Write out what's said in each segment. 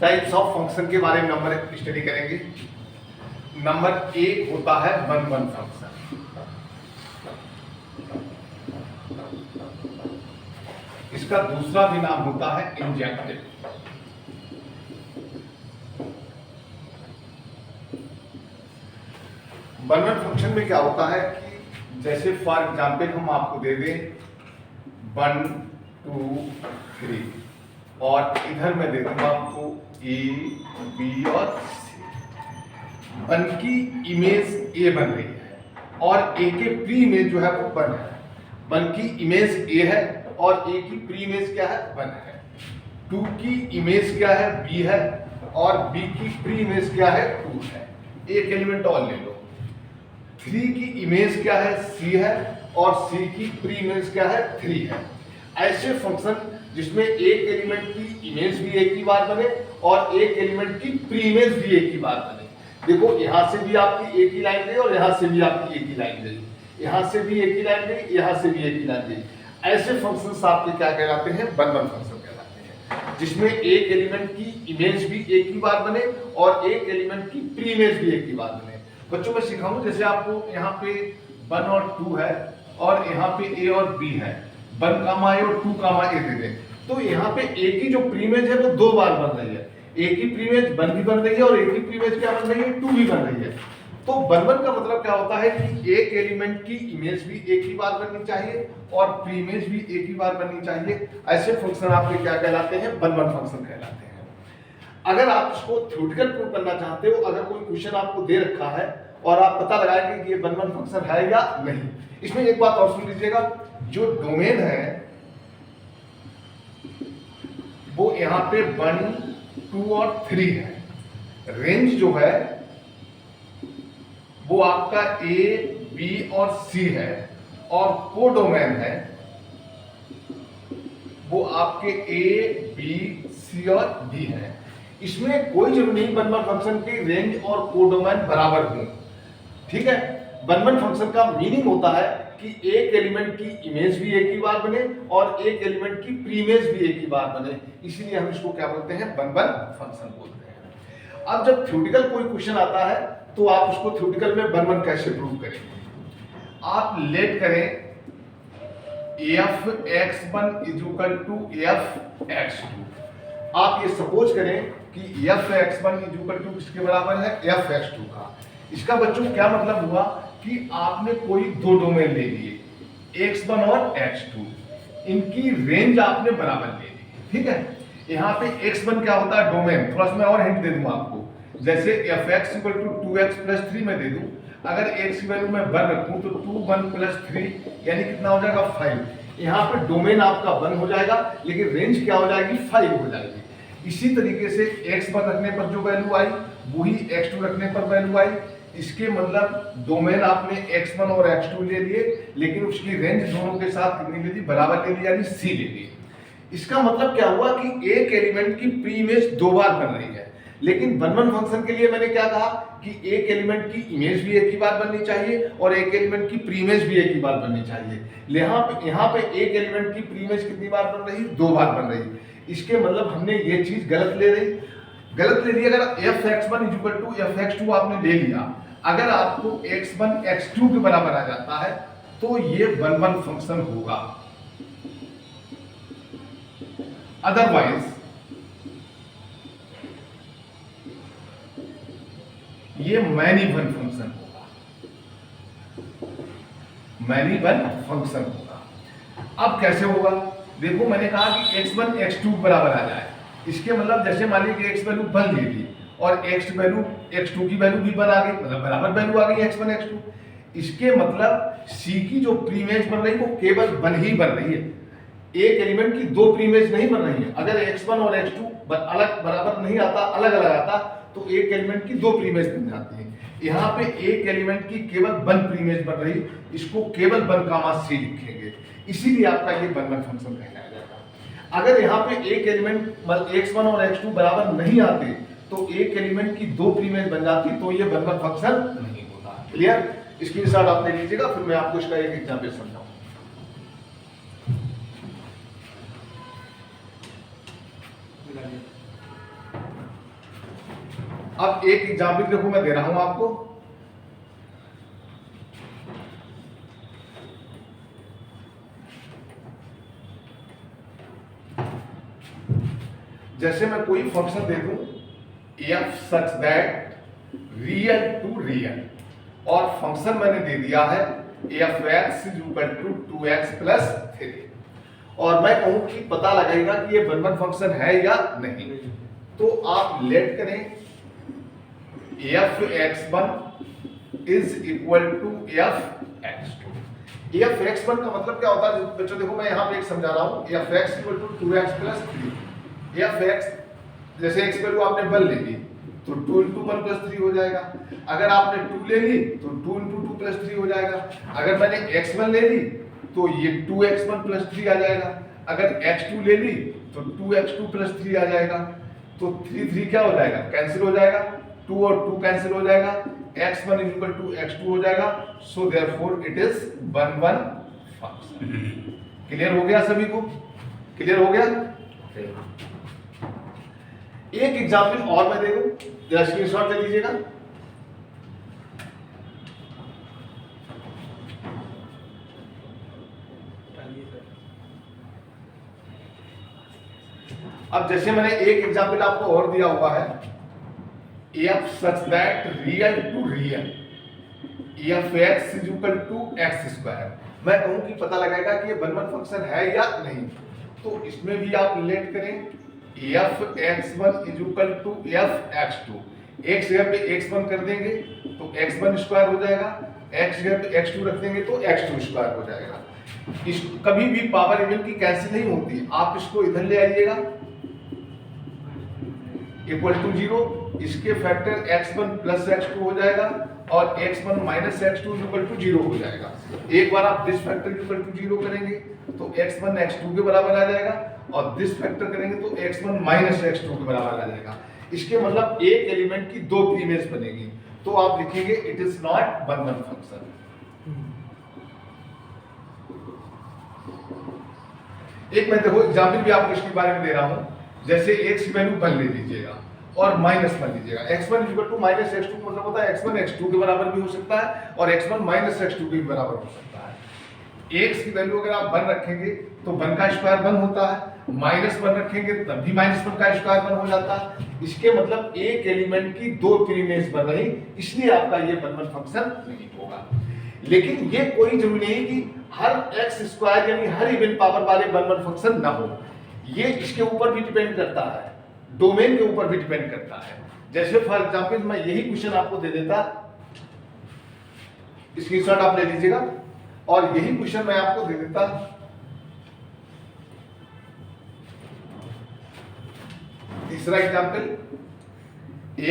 Types of function के बारे में नंबर स्टडी करेंगे। नंबर एक होता है वन वन फंक्शन। इसका दूसरा भी नाम होता है इंजेक्टिव। वन वन फंक्शन में क्या होता है कि जैसे फॉर एग्जाम्पल हम आपको दे दें 1 2 3 और इधर मैं दे दूंगा आपको ए बी और सी। वन की इमेज ए बन रही है और ए के प्री इमेज जो है वो वन है। वन की इमेज ए है और ए की प्री इमेज क्या है, वन है। 2 की इमेज क्या है, बी है और बी की प्री इमेज क्या है, 2 है। एक एलिमेंट और ले लो। 3 की इमेज क्या है, सी है और सी की प्री इमेज क्या है, 3 है। ऐसे फंक्शन जिसमें एक एलिमेंट की इमेज भी एक ही बार बने और एक एलिमेंट की प्री इमेज भी एक ही बार बने। देखो यहां से भी आपकी एक ही लाइन गई और यहां से भी आपकी एक ही लाइन गई, यहां से भी एक ही लाइन गई, यहां से भी एक ही लाइन गई। ऐसे फंक्शंस आपके क्या कहलाते हैं, वन वन फंक्शन कहलाते हैं, जिसमें एक एलिमेंट की इमेज भी एक ही बार बने और एक एलिमेंट की प्री इमेज भी एक ही बार बने। बच्चों मैं सिखाऊं, जैसे आपको यहाँ पे 1 और 2 है और यहाँ पे ए और बी है, 1 कामा ए और 2 कामा ए दे दें, तो यहाँ पे ए की जो प्रीमेज है वो 2 बार बन रही है। ए की प्रीमेज 1 भी बन रही है और ए की प्रीमेज क्या बन रही है, 2 भी बन रही है। तो वन वन का मतलब क्या होता है कि एक एलिमेंट की इमेज भी एक ही बार बननी चाहिए और प्रीमेज भी एक ही बार बननी चाहिए। ऐसे फंक्शन आपके क्या कहलाते हैं, वन वन फंक्शन कहलाते हैं। अगर आप इसको थ्योरेटिकल प्रूव करना चाहते हो, अगर कोई क्वेश्चन आपको दे रखा है और आप पता लगाएंगे कि ये वन वन फंक्शन है या नहीं, इसमें एक बात और सुन लीजिएगा, जो डोमेन है वो यहाँ पे 1 2 और 3 है। रेंज जो है वो आपका ए बी और सी है और कोडोमेन है वो आपके ए बी सी और डी है। इसमें कोई जरूरी नहीं वन वन फंक्शन की रेंज और कोडोमेन बराबर हो, ठीक है। वन वन फंक्शन का मीनिंग होता है कि एक एलिमेंट की इमेज भी एक ही बार बने और एक एलिमेंट की प्रीमेज भी एक ही बार बने, इसीलिए हम इसको क्या बोलते हैं, वन वन फंक्शन बोलते हैं। अब जब थ्योरेटिकल कोई क्वेश्चन आता है तो आप उसको थ्योरेटिकल में वन वन कैसे प्रूव करेंगे। आप लेट करें f(x1) = f(x2). आप ये सपोज करें कि f(x1) = किसके बराबर है, f(x2) का। इसका बच्चों क्या मतलब हुआ कि आपने कोई दो डोमेन ले लिए, x1 और x2, इनकी रेंज आपने बराबर ले ली, ठीक है। यहाँ पे x1 क्या होता है, डोमेन। थोड़ा सा मैं और हिंट दे दूंगा आपको, जैसे f(x) = 2x + 3 में दे दूं, अगर x की वैल्यू मैं 1 रखूं तो 2 1 + 3 यानी कितना हो जाएगा, 5। यहाँ पे डोमेन आपका 1 हो जाएगा लेकिन रेंज क्या हो जाएगी, 5 हो जाएगी। इसी तरीके से x1 रखने पर जो वैल्यू आई वही x2 रखने पर वैल्यू आई। इसके मतलब डोमेन आपने x1 और x2 ले लिए लेकिन उसकी रेंज दोनों के साथ कितनी ले ली, बराबर ले ली, यानी c ले ली। इसका मतलब क्या हुआ कि एक एलिमेंट की प्री इमेज 2 बार बन रही है, लेकिन वन वन फंक्शन के लिए मैंने क्या कहा कि एक एलिमेंट की इमेज भी एक ही बार बननी चाहिए और एक एलिमेंट की प्री इमेज भी एक ही बार बननी चाहिए। यहाँ पे एक एलिमेंट की प्री इमेज कितनी बार बन रही, 2 बार बन रही। इसके मतलब हमने ये चीज गलत ले ली। अगर f(x1) = f(x2) आपने ले लिया, अगर आपको x1 x2 के बराबर आ जाता है तो ये वन वन फंक्शन होगा, अदरवाइज ये मैनी वन फंक्शन होगा, मैनी वन फंक्शन होगा। अब कैसे होगा, देखो मैंने कहा कि x1 x2 के बराबर आ जाए, इसके मतलब जैसे मान लीजिए कि x वैल्यू 1 ले ली और x2 की वैल्यू भी 1 आ गई, मतलब बराबर वैल्यू आ गई x1 x2। इसके मतलब c की जो प्रीमेज बन रही है वो केवल 1 ही बन रही है, एक एलिमेंट की 2 प्रीमेज नहीं बन रही है। अगर x1 और x2 अलग बराबर नहीं आता, अलग अलग आता तो एक एलिमेंट की 2 प्रीमेज बन जाती है। यहाँ पे एक एलिमेंट की केवल 1 प्रीमेज बन रही, इसको केवल 1 कामा c लिखेंगे, इसीलिए आपका ये वन वन फंक्शन कहलाया जाएगा। अगर यहाँ पे एक एलिमेंट x1 और x2 बराबर नहीं आते तो एक एलिमेंट की 2 प्रीमेज बन जाती, तो ये वन वन फंक्शन नहीं होता। क्लियर, स्क्रीनशॉट आप ले लीजिएगा, फिर मैं आपको इसका एक एग्जांपल समझाऊंगा। अब एक एग्जाम्पल देखो मैं दे रहा हूं आपको। जैसे मैं कोई फंक्शन दे दूं f such that real to real, और फंक्शन मैंने दे दिया है f x is equal to 2x plus 3, और मैं कहूं कि पता लगाएगा कि ये वन वन फंक्शन है या नहीं, तो आप लेट करें f x1 is equal to f x2। f x1 का मतलब क्या होता है बच्चों, देखो मैं यहां पे एक समझा रहा हूं, f x equal to 2x plus 3। f x जैसे x वैल्यू आपने 1 ले ली तो 2 into 1 plus 3 हो जाएगा, अगर आपने 2 ले ली तो 2 into 2 plus 3 हो जाएगा, अगर मैंने x1 ले ली तो ये 2x1 plus 3 आ जाएगा, अगर x2 ले ली तो 2x2 plus 3 आ जाएगा, तो 3 क्या हो जाएगा, कैंसिल हो जाएगा, 2 और 2 कैंसिल हो जाएगा, x1 is equal to x2 हो जाएगा, so therefore it is 1 1 function. Clear हो गया सभी को? क्लियर हो गया? एक एग्जाम्पल और मैं दे दूं, जरा स्क्रीनशॉट ले लीजिएगा। अब जैसे मैंने एक एग्जाम्पल आपको और दिया हुआ है, f such that real to real f x is equal to x square, मैं कहूं कि पता लगाएगा कि ये वन वन फंक्शन है या नहीं, तो इसमें भी आप रिलेट करें f x1 is equal to f x2, x जगह पे x1 कर देंगे तो x1 स्क्वायर हो जाएगा, x जगह पे x2 रख देंगे तो x2 स्क्वायर हो जाएगा। इस कभी भी पावर इवन की कैंसिल नहीं होती, आप इसको इधर ले आइएगा इक्वल टू 0, इसके फैक्टर x1 प्लस x2 हो जाएगा और x1 minus x2 equal to 0 हो जाएगा। एक बार आप दिस फैक्टर इक्वल टू 0 करेंगे तो x1 x2 के बराबर आ जाएगा, और दिस फैक्टर करेंगे तो x1 माइनस x2 के बराबर आ जाएगा। इसके मतलब एक एलिमेंट की दो इमेज बनेगी, तो आप लिखेंगे it is not one one function. एक मैं देखो एग्जाम्पल भी आपको इसके बारे में दे रहा हूं, जैसे x की वैल्यू 1 ले लीजिएगा और माइनस 1 लीजिएगा, x1 equal to minus x2 मतलब होता है x1 x2 के बराबर भी हो सकता है और x1 माइनस x2 के बराबर हो सकता है। x की वैल्यू अगर आप 1 रखेंगे तो 1 का स्क्वायर 1 होता है, माइनस 1 रखेंगे तब भी माइनस 1 का स्क्वायर 1 हो जाता है। इसके मतलब एक एलिमेंट की दो इमेज बन रही, इसलिए आपका ये वन वन फंक्शन नहीं होगा। लेकिन ये कोई जरूरी नहीं कि हर x स्क्वायर यानी हर इवन पावर वाले वन वन फंक्शन ना हो, ये इसके ऊपर भी डिपेंड करता है, डोमेन के ऊपर भी डिपेंड करता है। जैसे फॉर एग्जांपल मैं यही क्वेश्चन आपको दे देता, स्क्रीनशॉट आप ले लीजिएगा, और यही क्वेश्चन मैं आपको दे देता तीसरा example,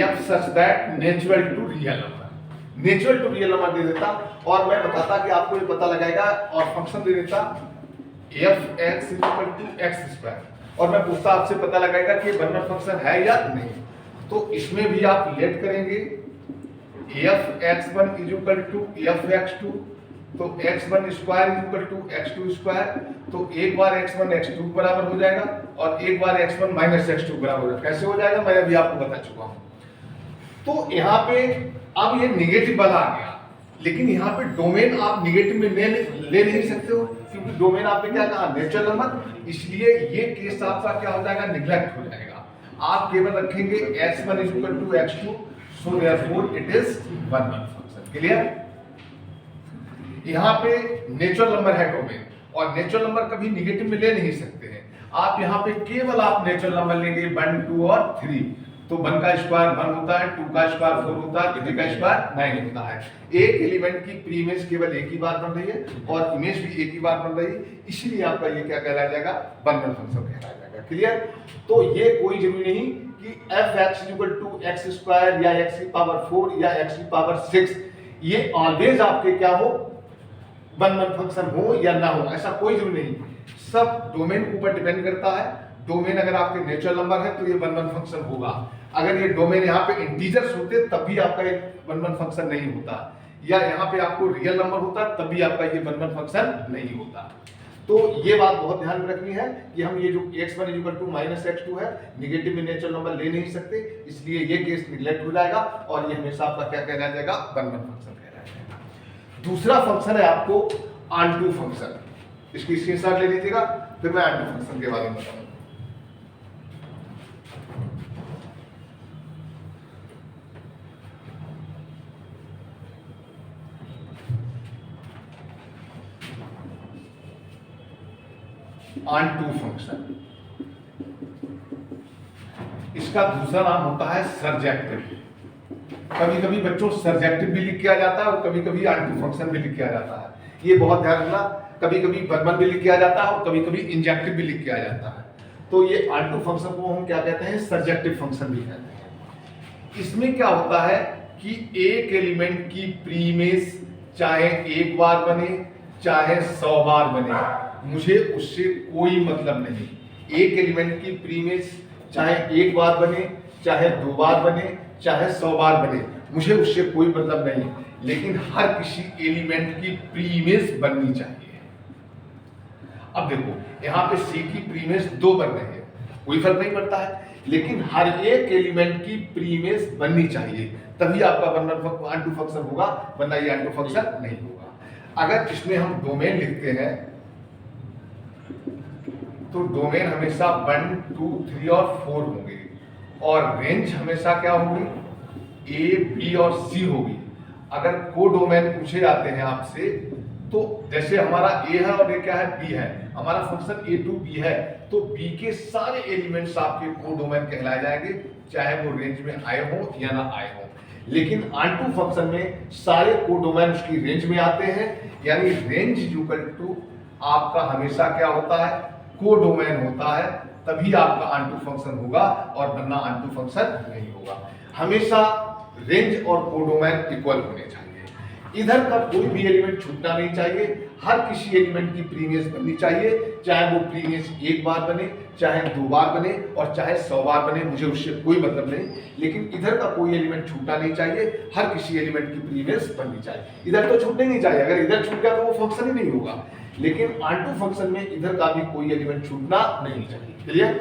f such that natural to real number, natural to real number दे देता और मैं बताता कि आपको ये पता लगाएगा, और फंक्शन दे देता f x equal to x square, और मैं पूछता आपसे पता लगाएगा कि वन वन फंक्शन है या नहीं, तो इसमें भी आप लेट करेंगे f x1 is equal to f x2, तो x1 square is equal to x2 square, तो एक बार x1 x2 के बराबर हो जाएगा और एक बार x1 माइनस x2 के बराबर हो जाएगा। कैसे हो जाएगा मैं अभी आपको बता चुका हूं। तो यहाँ पे अब ये निगेटिव वाला आ गया, लेकिन यहाँ पे डोमेन आप निगेटिव में ले नहीं सकते हो, क्योंकि डोमेन आपने क्या कहा, नेचुरल नंबर, इसलिए ये केस आपका क्या हो जाएगा, निगलेक्ट हो जाएगा। आप केवल रखेंगे x1 is equal to x2, so therefore it is one one function. Clear? यहाँ पे नेचुरल नंबर है डोमेन, और नेचुरल नंबर कभी निगेटिव में ले नहीं सकते हैं। आप यहाँ पे केवल आप नेचुरल नंबर लेंगे 1 2 और 3, तो 1 का स्क्वायर 1 होता है, 2 का स्क्वायर 4 होता है, 3 का स्क्वायर 9 होता है। एक एलिमेंट की प्री इमेज केवल एक ही बार बन रही है और इमेज भी एक ही बार बन रही है, इसलिए आपका ये क्या कहलाया जाएगा, वन वन फंक्शन कहलाया जाएगा। क्लियर? तो ये कोई जरूरी नहीं कि f(x) = x स्क्वायर या x की पावर 4 या x की पावर 6 ये ऑलवेज आपके क्या हो, वन वन फंक्शन हो या ना हो, ऐसा कोई जरूरी नहीं। सब डोमेन के ऊपर डिपेंड करता है। डोमेन अगर आपके नेचुरल नंबर है तो ये वन वन फंक्शन होगा, अगर ये डोमेन यहाँ पे इंटीजर्स होते तब भी आपका ये वन वन फंक्शन नहीं होता, या यहाँ पे आपको रियल नंबर होता तब भी आपका ये वन वन फंक्शन नहीं होता। तो ये बात बहुत ध्यान में रखनी है कि हम ये जो x1 = -x2 है, निगेटिव में नेचुरल नंबर ले नहीं सकते, इसलिए ये केस निगलेक्ट हो जाएगा और ये हमेशा आपका क्या कहलाया जाएगा, वन-वन फंक्शन कहलाया जाएगा। दूसरा फंक्शन है आपको ऑनटू फंक्शन, इसकी स्क्रीनशॉट ले लीजिएगा, फिर मैं ऑनटू फंक्शन के बारे में बताऊंगा। ऑनटू फंक्शन, इसका दूसरा नाम होता है सरजेक्टिव। कभी कभी बच्चों सरजेक्टिव भी लिख के आ जाता है और कभी कभी ऑनटू फंक्शन भी लिख के आ जाता है, ये बहुत ध्यान रखना। कभी कभी वन-वन भी लिख के आ जाता है और कभी कभी इंजेक्टिव भी लिख के आ जाता है। तो ये ऑनटू फंक्शन को हम क्या कहते हैं, सरजेक्टिव फंक्शन भी कहते हैं। इसमें क्या होता है कि एक एलिमेंट की प्रीमिस चाहे एक बार बने चाहे 100 बार बने, मुझे उससे कोई मतलब नहीं। एक एलिमेंट की प्रीमिस चाहे एक बार बने चाहे 2 बार बने चाहे 100 बार बने, मुझे उससे कोई मतलब नहीं, लेकिन हर किसी एलिमेंट की प्रीमिस बननी चाहिए। अब देखो यहाँ पे C की प्रीमिस 2 बन रही है, कोई फर्क नहीं पड़ता है, लेकिन हर एक एलिमेंट की प्रीमिस बननी चाहिए, तभी आपका ऑनटू फंक्शन होगा, वरना ये ऑनटू फंक्शन नहीं होगा। अगर इसमें हम डोमेन लिखते हैं तो डोमेन हमेशा 1, 2, 3 और 4 होंगे और रेंज हमेशा क्या होगी, A, B और C होगी। अगर को डोमेन पूछे जाते हैं आपसे, तो जैसे हमारा A है और ये क्या है, B है, हमारा फंक्शन A to B है, तो B के सारे एलिमेंट्स आपके को डोमेन कहलाए जाएंगे, चाहे वो रेंज में आए हो या ना आए हो। लेकिन ऑनटू फंक्शन में सारे को डोमेन उसकी रेंज में आते हैं, यानी रेंज इक्वल टू आपका हमेशा क्या होता है, को डोमेन होता है, तभी आपका ऑनटू फंक्शन होगा और वरना ऑनटू फंक्शन नहीं होगा। हमेशा रेंज और को डोमेन इक्वल होने चाहिए, इधर का कोई भी एलिमेंट छूटना नहीं चाहिए, हर किसी एलिमेंट की प्रीमियस बननी चाहिए, चाहे वो प्रीमियस एक बार बने चाहे 2 बार बने और चाहे 100 बार बने, मुझे उससे कोई मतलब नहीं, लेकिन इधर का कोई एलिमेंट छूटना नहीं चाहिए, हर किसी एलिमेंट की प्रीमियस बननी चाहिए। इधर तो छूटने नहीं चाहिए, अगर इधर छूट गया तो वो फंक्शन ही नहीं होगा, लेकिन ऑनटू फंक्शन में इधर का भी कोई एलिमेंट छूटना नहीं चाहिए। क्लियर?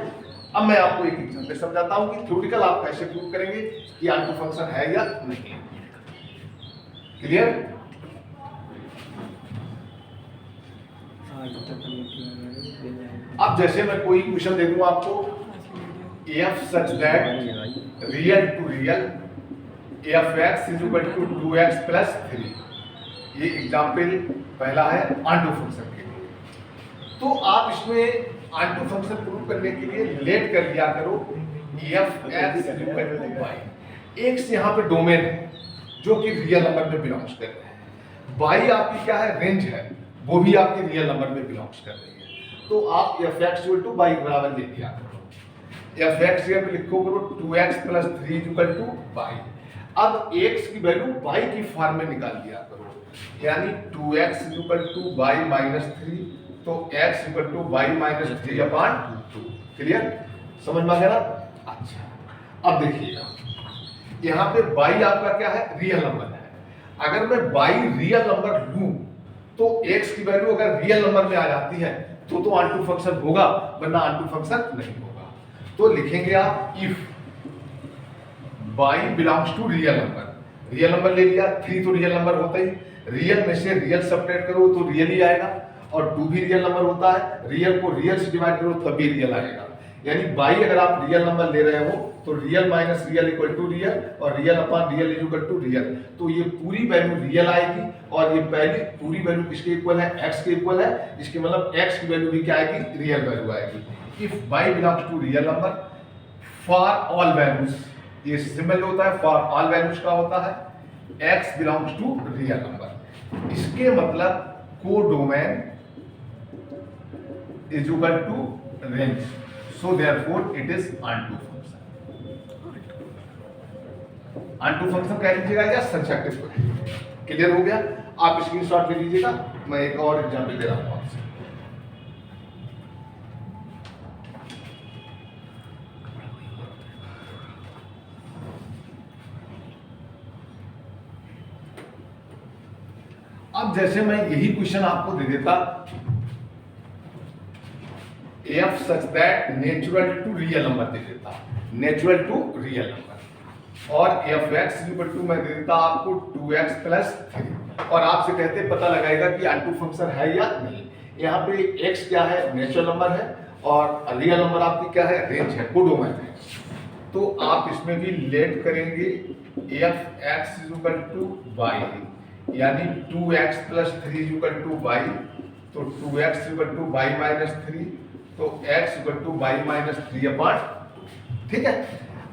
अब मैं आपको एक एग्जांपल समझाता हूं कि थ्योरेटिकल आप कैसे प्रूव करेंगे कि ऑनटू फंक्शन है या नहीं। क्लियर? अब जैसे मैं कोई क्वेश्चन दे दूं आपको, f such that real to real f(x) = 2x + 3, ये एग्जाम्पल पहला है ऑनटू फंक्शन के लिए। तो आप इसमें ऑनटू फंक्शन प्रूव करने के लिए रिलेट कर दिया करो f(x) = y। x यहाँ पे डोमेन है जो कि रियल नंबर में बिलोंग्स कर रहे हैं, y आपकी क्या है, रेंज है, वो भी आपके रियल नंबर में बिलोंग्स कर रही है। तो आप f(x) = y बराबर ले दिया करो, f(x) यहाँ पे लिखो करो 2x + 3 = y। अब x की वैल्यू y की फॉर्म में निकाल दिया करो, यानी 2x = y - 3, तो x = y - 3/2। क्लियर? समझ में आ गया ना? अच्छा, अब देखिएगा यहाँ पे y आपका क्या है, रियल नंबर है। अगर मैं y रियल नंबर लूं तो x की वैल्यू अगर रियल नंबर में आ जाती है तो ऑनटू फंक्शन होगा, वरना ऑनटू फंक्शन नहीं होगा। तो लिखेंगे आप if y belongs to real number, real number ले लिया, 3 तो रियल नंबर होता ही, रियल में से रियल सबट्रैक्ट करो तो रियल ही आएगा, और 2 भी रियल नंबर होता है, रियल को रियल से डिवाइड करो तब भी रियल आएगा। यानी y अगर आप रियल नंबर ले रहे हो तो real minus real equal to real और real upon real equal to real, तो ये पूरी वैल्यू रियल आएगी और ये पहली पूरी वैल्यू किसके इक्वल है, x के इक्वल है, इसके मतलब x की वैल्यू भी क्या आएगी, रियल वैल्यू आएगी। If y belongs to real number for all values, ये सिंबल होता है फॉर ऑल वैल्यूज का होता है, x belongs to real number, इसके मतलब को domain is equal to range, so therefore it is onto function. Onto function कह लीजिएगा या सरजेक्टिव। क्लियर हो गया? आप स्क्रीनशॉट ले लीजिएगा, मैं एक और एग्जांपल दे रहा हूं आपसे। अब जैसे मैं यही क्वेश्चन आपको दे देता F such that natural to real number दे देता, नेचुरल टू रियल नंबर, और एफ एक्स इक्वल टू मैं दे देता आपको 2x प्लस 3, और आपसे कहते पता लगाएगा कि ऑनटू फंक्शन है या नहीं। यहाँ पे x क्या है, नेचुरल नंबर है, और रियल नंबर आपकी क्या है, रेंज है, कोडोमेन है। तो आप इसमें भी लेट करेंगे F x equal to y, यानी 2x plus 3 equal to Y, तो 2x equal to y minus 3, तो x equal to y minus 3/2। ठीक है,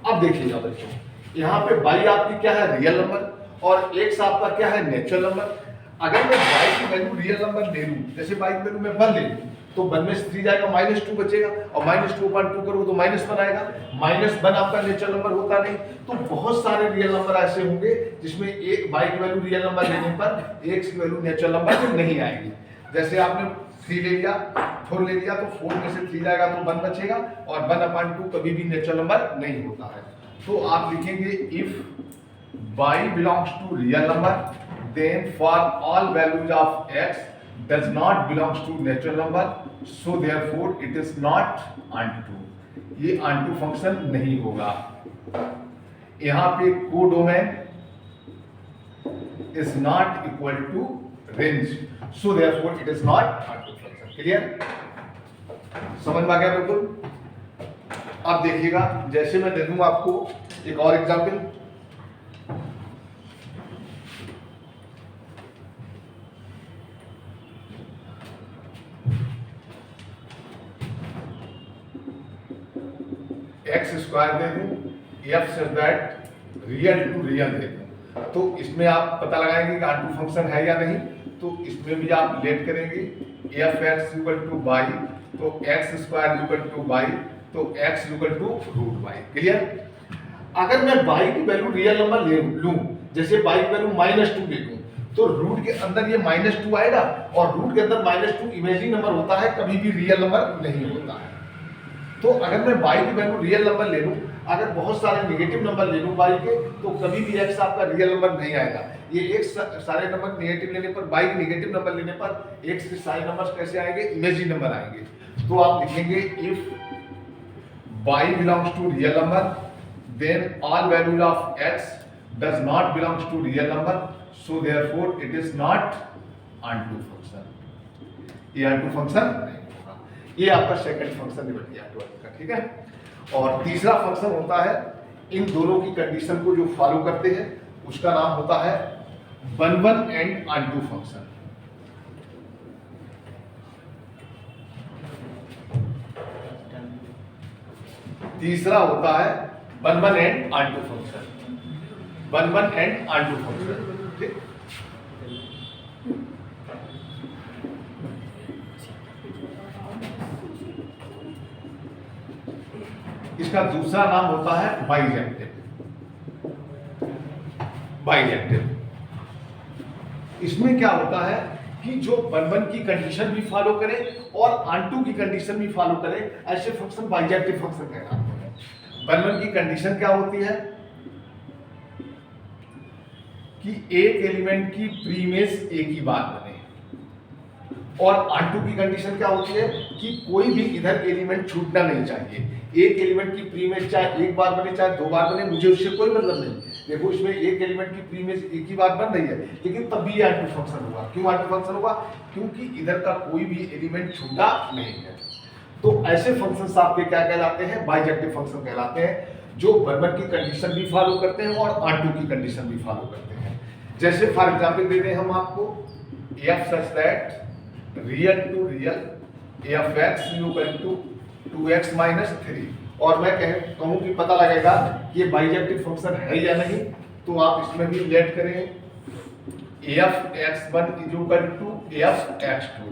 अब देखिएगा बच्चों, यहाँ पे y आपकी क्या है, रियल नंबर, और x आपका क्या है, नेचुरल नंबर। अगर मैं y की वैल्यू रियल नंबर ले लूं, जैसे y की वैल्यू मैं 1 ले लूं, तो 1 में से 3 जाएगा, -2 बचेगा, और -2/2 करोगे तो -1 आएगा। -1 आपका नेचुरल नंबर होता नहीं, तो बहुत सारे रियल नंबर ऐसे होंगे जिसमें एक y की वैल्यू रियल नंबर लेने पर x की वैल्यू नेचुरल नंबर नहीं आएगी। जैसे आपने 3 ले लिया, 4 ले लिया, तो 4 में से 3 जाएगा तो 1 बचेगा, और 1/2 कभी भी नेचुरल नंबर नहीं होता है। तो आप लिखेंगे if y belongs to real number, then for all values of x does not belongs to natural number, so therefore it is not onto, ये onto फंक्शन नहीं होगा। यहाँ पे codomain is not equal to range, so therefore it is not onto function। Clear, समझ में आ गया बिल्कुल। अब देखिएगा, जैसे मैं दे दूंगा आपको एक और एग्जाम्पल, एक्स स्क्वायर दे दूं, F such that real to real दे दूं, तो इसमें आप पता लगाएंगे कि ऑनटू फंक्शन है या नहीं। तो इसमें भी आप लेट करेंगे F x equal to Y, तो X square equal to Y, तो X equal to root Y. Clear, अगर मैं y की वैल्यू रियल नंबर ले लूं, जैसे y की वैल्यू -2 ले लूं, तो रूट के अंदर ये -2 आएगा, और रूट के अंदर -2 इमेजिनरी नंबर होता है, कभी भी रियल नंबर नहीं होता है। तो अगर मैं y की वैल्यू रियल नंबर ले लूं, अगर बहुत सारे नेगेटिव नंबर ले लूं y के, तो कभी भी x आपका रियल नंबर नहीं आएगा। ये x सारे नंबर नेगेटिव लेने पर, y नेगेटिव नंबर लेने पर x के सारे नंबर्स कैसे आएंगे, इमेजिनरी नंबर आएंगे। तो आप लिखेंगे if y belongs to real number, then all values of x does not belongs to real number, so therefore it is not onto function, ये onto function नहीं होगा। ये आपका सेकंड फंक्शन निकल गया ट्वेल्थ का। ठीक है, और तीसरा फंक्शन होता है, इन दोनों की कंडीशन को जो फॉलो करते हैं उसका नाम होता है 1 एंड onto फंक्शन। तीसरा होता है 1 and onto function, 1 and onto function. ठीक, इसका दूसरा नाम होता है बाइजेक्टिव। बाइजेक्टिव इसमें क्या होता है कि जो 1 की कंडीशन भी फॉलो करे और onto की कंडीशन भी फॉलो करे, ऐसे फंक्शन बाइजेक्टिव फंक्शन कहलाते हैं। 1 की कंडीशन क्या होती है कि एक एलिमेंट की प्रीमेस एक ही बार बने, और onto की कंडीशन क्या होती है कि कोई भी इधर एलिमेंट छूटना नहीं चाहिए। एक एलिमेंट की प्रीमेस चाहे एक बार बने चाहे 2 बार बने, मुझे उससे कोई मतलब नहीं। देखो इसमें एक एलिमेंट की प्रीमेस एक ही बार बन रही है, लेकिन तब भी onto फंक्शन होगा। क्यों onto फंक्शन होगा? क्योंकि इधर का कोई भी एलिमेंट छूटा नहीं है। तो ऐसे फंक्शंस आपके क्या कहलाते हैं? बाइजेक्टिव फंक्शन कहलाते हैं, जो 1 की कंडीशन भी फॉलो करते हैं और onto की कंडीशन भी फॉलो करते हैं। जैसे फॉर एग्जांपल दे दें हम आपको f such that real to real f x equal to 2x minus 3, और मैं कहूँ कि पता लगेगा कि ये बाइजेक्टिव फंक्शन है या नहीं। तो आप इसमें भी लेट करें f x one equal to f x two,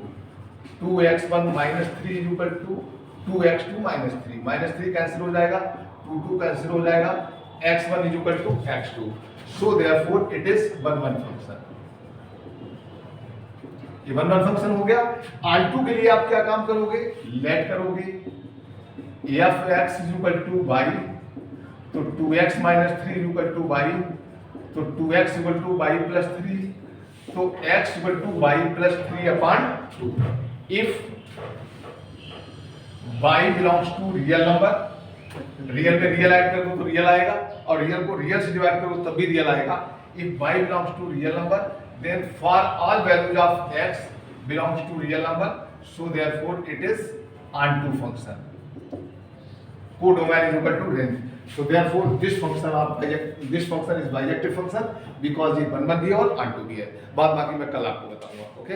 2x1 minus 3 equal to 2x2 minus 3, -3 cancel हो जाएगा, 2 कैंसिल हो जाएगा, x1 equal to x2। So therefore it is 1 function. ये 1 फंक्शन हो गया। onto के लिए आप क्या काम करोगे? लेट करोगे f x equal to Y, तो 2x minus 3 equal to Y, तो 2x equal to y plus 3, तो x equal to y plus 3/2। If y belongs to real number, real में रियल ऐड कर दो तो रियल आएगा, और रियल को रियल से डिवाइड करो तब भी रियल आएगा। If y belongs to real number then for all values of x belongs to real number, so therefore it is onto function, codomain is equal to range, so therefore this function is bijective function because ये 1 1 भी है और onto भी है। बाद बाकी मैं कल आपको बताऊंगा। ओके।